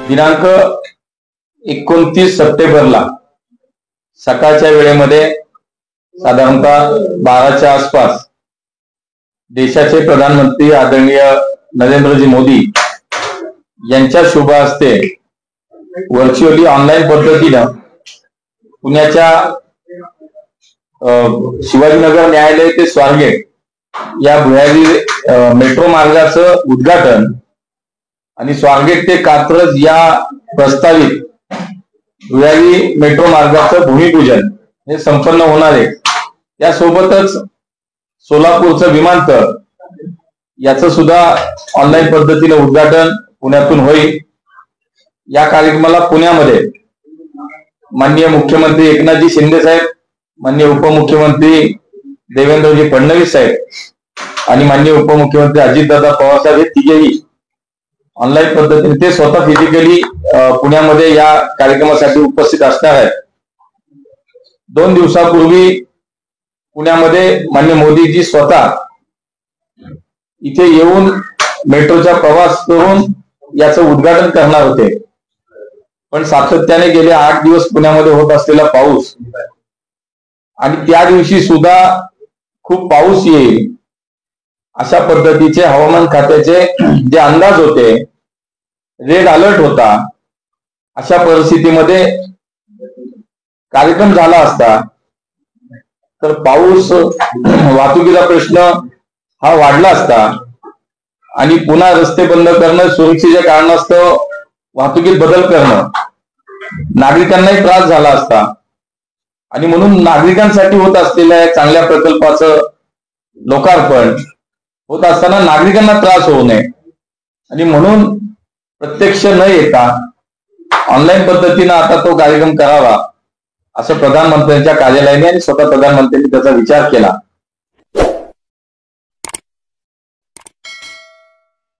दिनांक 29 सप्टेंबरला सकाळच्या वेळेमध्ये साधारणतः 12च्या आसपास देशाचे प्रधानमंत्री आदरणीय नरेंद्रजी मोदी यांच्या शुभ हस्ते व्हर्च्युअली ऑनलाईन पद्धतीनं पुण्याच्या शिवाजीनगर न्यायालय ते स्वारगेट या भुयारी मेट्रो मार्गाचं उद्घाटन आणि स्वारगेट ते कात्रज या प्रस्तावित भुयारी मेट्रो मार्गाचं भूमिपूजन हे संपन्न होणार आहे। त्यासोबतच सोलापूरचं विमानतळ याचं सुद्धा ऑनलाईन पद्धतीने उद्घाटन पुण्यातून होईल। या कार्यक्रमाला पुण्यामध्ये माननीय मुख्यमंत्री एकनाथजी शिंदे साहेब, माननीय उपमुख्यमंत्री देवेंद्रजी फडणवीस साहेब आणि माननीय उपमुख्यमंत्री अजितदादा पवार साहेब हे तिघेही ऑनलाईन पद्धतीने ते स्वतः फिजिकली पुण्यामध्ये या कार्यक्रमासाठी उपस्थित असणार आहेत। 2 दिवसापूर्वी पुण्यामध्ये माननीय मोदीजी स्वतः इथे येऊन मेट्रोचा प्रवास करून याचं उद्घाटन करणार होते, पण सातत्याने गेले 8 दिवस पुण्यामध्ये होत असलेला पाऊस आणि त्या दिवशी सुद्धा खूप पाऊस येईल अशा पद्धतीचे हवामान खात्याचे जे अंदाज होते, रेड अलर्ट होता, अशा परिस्थितीमध्ये कार्यक्रम झाला असता तर पाऊस वाहतुकीचा प्रश्न हा वाढला असता आणि पुन्हा रस्ते बंद करणं, सुरक्षेच्या कारणास्तव वाहतुकीत बदल करणं, नागरिकांनाही त्रास झाला असता आणि म्हणून नागरिकांसाठी होत असलेल्या चांगल्या प्रकल्पाचं लोकार्पण होत असताना नागरिकांना त्रास होऊ नये आणि म्हणून प्रत्यक्ष न येता ऑनलाईन पद्धतीनं आता तो कार्यक्रम करावा असं प्रधानमंत्र्यांच्या कार्यालयाने आणि स्वतः प्रधानमंत्र्यांनी त्याचा विचार केला।